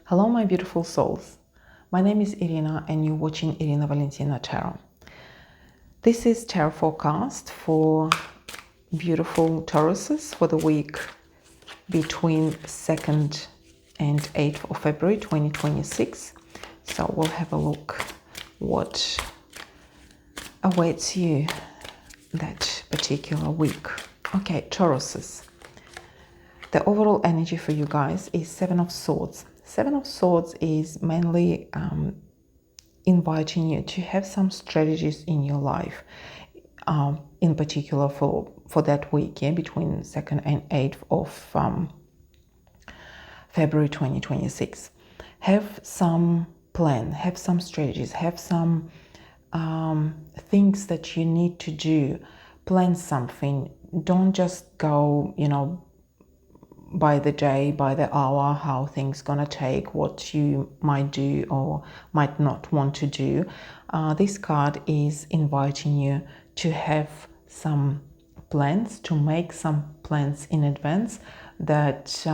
Hello, my beautiful souls. My name is Irina, and you're watching Irina Valentina Tarot. This is tarot forecast for beautiful Tauruses for the week between 2nd and 8th of February 2026. So we'll have a look what awaits you that particular week. Okay, Tauruses. The overall energy for you guys is Seven of Swords. Seven of Swords is mainly inviting you to have some strategies in your life, in particular for that week, between 2nd and 8th of February 2026. Have some plan, have some strategies, have some things that you need to do. Plan something. Don't just go, by the day, by the hour, how things gonna take, what you might do or might not want to do. This card is inviting you to have some plans, to make some plans in advance that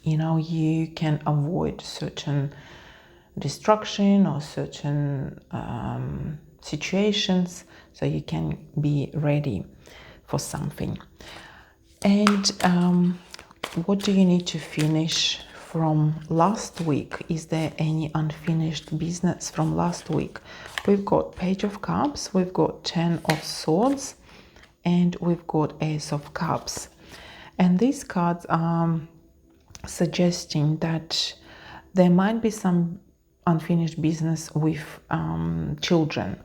you can avoid certain destruction or certain situations, so you can be ready for something. And what do you need to finish from last week? Is there any unfinished business from last week? We've got Page of Cups, we've got 10 of Swords, and we've got Ace of Cups. And these cards are suggesting that there might be some unfinished business with children.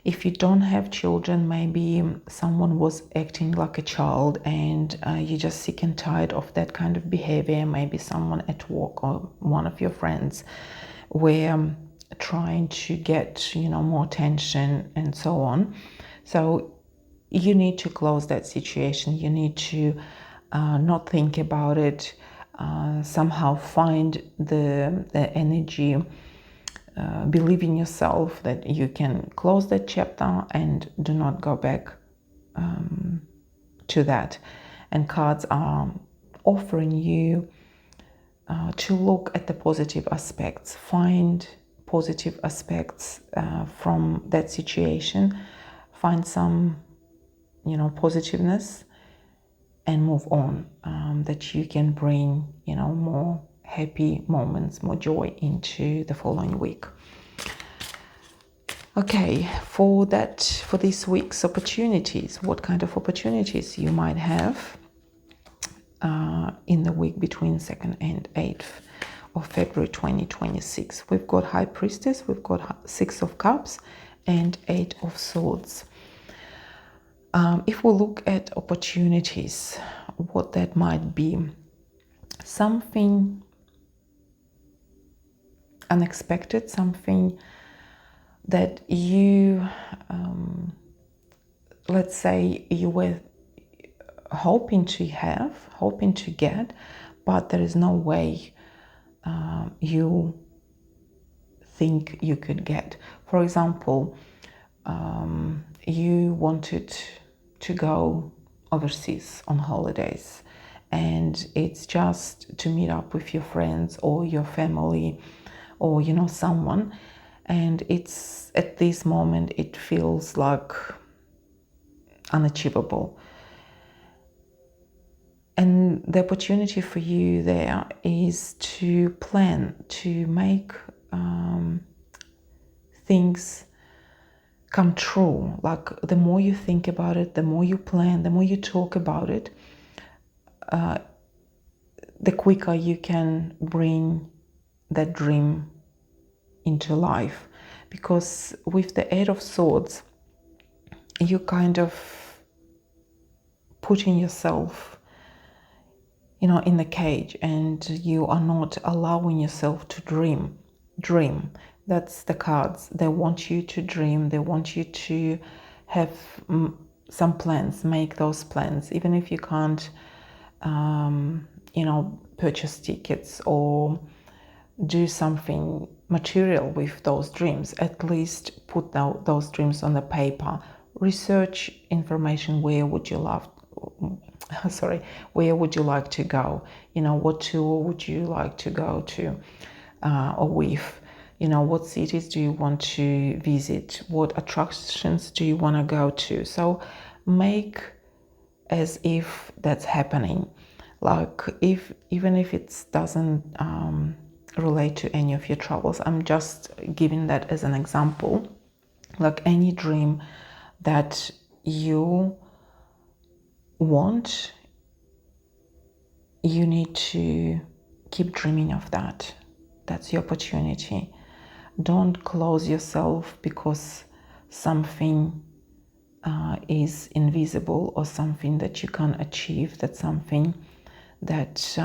If you don't have children, maybe someone was acting like a child and you're just sick and tired of that kind of behavior. Maybe someone at work or one of your friends were trying to get, more attention and so on. So you need to close that situation. You need to not think about it. Somehow find the energy. Believe in yourself that you can close that chapter and do not go back to that. And cards are offering you to look at the positive aspects, find positive aspects from that situation, find some, positiveness and move on, that you can bring, more happy moments, more joy into the following week. Okay, for this week's opportunities, what kind of opportunities you might have in the week between 2nd and 8th of February 2026. We've got High Priestess, we've got 6 of Cups, and 8 of Swords. If we look at opportunities, what that might be, something unexpected, something that you, let's say you were hoping to get, but there is no way you think you could get. For example, you wanted to go overseas on holidays, and it's just to meet up with your friends or your family or someone, and it's at this moment it feels like unachievable. And the opportunity for you there is to plan, to make things come true. Like, the more you think about it, the more you plan, the more you talk about it, the quicker you can bring that dream into life. Because with the 8 of Swords, you kind of putting yourself, in the cage, and you are not allowing yourself to dream. That's the cards. They want you to dream. They want you to have some plans, make those plans, even if you can't purchase tickets or do something material with those dreams. At least put those dreams on the paper. Research information. Where would you love sorry, where would you like to go? You know, what tour would you like to go to, or with? You know, what cities do you want to visit? What attractions do you want to go to? So make as if that's happening. Like, even if it doesn't relate to any of your troubles, I'm just giving that as an example. Like any dream that you want, you need to keep dreaming of that. That's your opportunity. Don't close yourself because something is invisible or something that you can't achieve. That's something that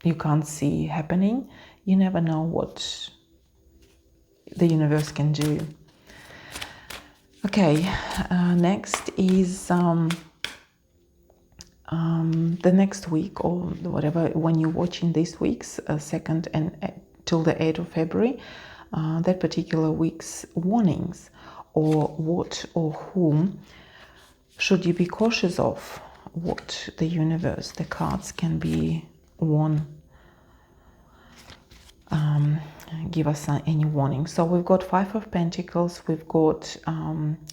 you can't see happening. You never know what the universe can do. Okay, next is the next week, or whatever, when you're watching this week's 2nd and till the 8th of February, that particular week's warnings, or what or whom should you be cautious of, what the universe, the cards can be give us any warning. So we've got 5 of Pentacles, we've got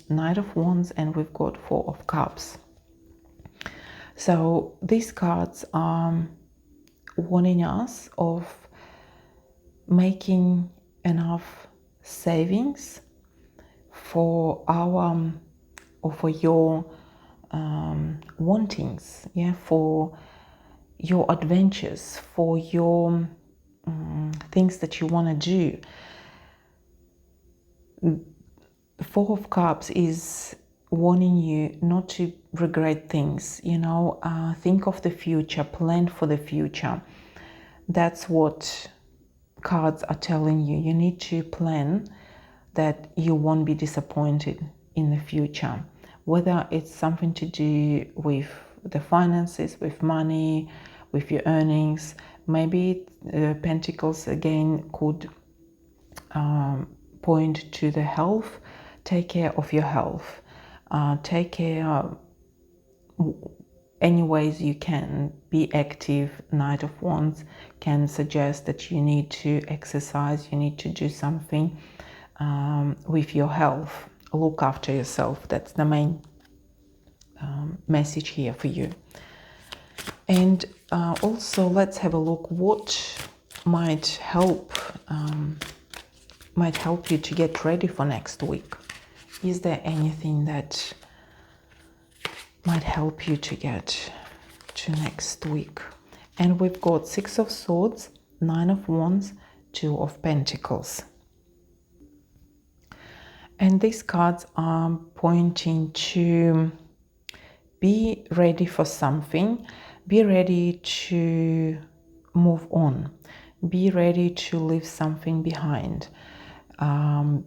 Knight of Wands, and we've got 4 of Cups. So these cards are warning us of making enough savings for our or for your wantings, yeah, for your adventures, for your things that you want to do. The 4 of Cups is warning you not to regret things, you know, think of the future, plan for the future. That's what cards are telling you. You need to plan that you won't be disappointed in the future, whether it's something to do with the finances, with money, with your earnings. Maybe Pentacles again could point to the health. Take care of your health. Take care any ways you can. Be active. Knight of Wands can suggest that you need to exercise, you need to do something with your health. Look after yourself. That's the main message here for you. And also let's have a look what might help you to get ready for next week. Is there anything that might help you to get to next week? And we've got 6 of Swords, 9 of Wands, 2 of Pentacles. And these cards are pointing to be ready for something, be ready to move on, be ready to leave something behind,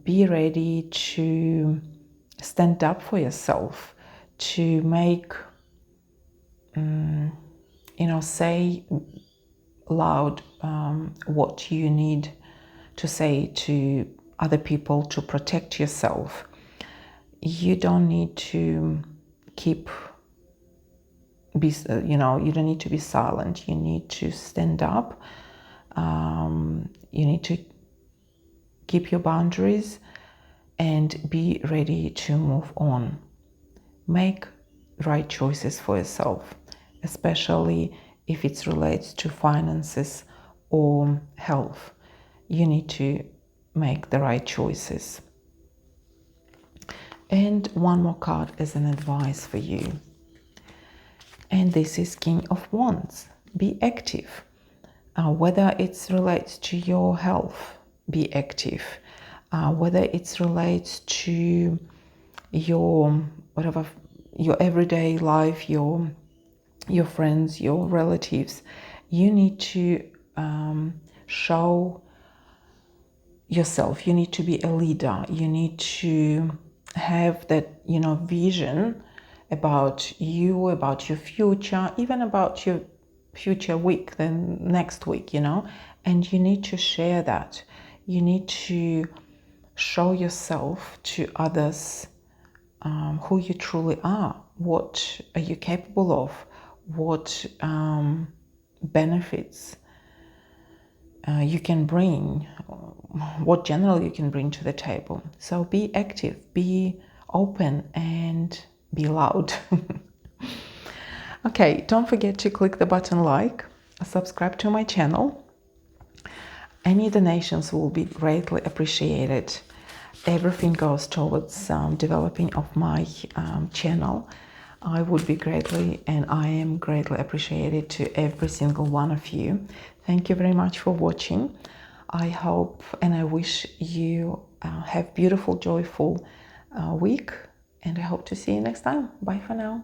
be ready to stand up for yourself, to make, say loud what you need to say to other people to protect yourself. You don't need to you don't need to be silent. You need to stand up. You need to keep your boundaries and be ready to move on. Make right choices for yourself, especially if it relates to finances or health. You need to make the right choices. And one more card as an advice for you. And this is King of Wands. Be active. Whether it relates to your health, be active. Whether it relates to your everyday life, your friends, your relatives, you need to show yourself. You need to be a leader. You need to have that, vision about you, about your future, even about your future week, then next week, and you need to share that. You need to show yourself to others who you truly are, what are you capable of, what benefits you can bring, what general you can bring to the table. So be active, be open, and be loud. Okay, don't forget to click the button like, subscribe to my channel. Any donations will be greatly appreciated. Everything goes towards developing of my channel. I would be greatly, and I am greatly appreciated to every single one of you. Thank you very much for watching. I hope and I wish you have beautiful, joyful week, and I hope to see you next time. Bye for now.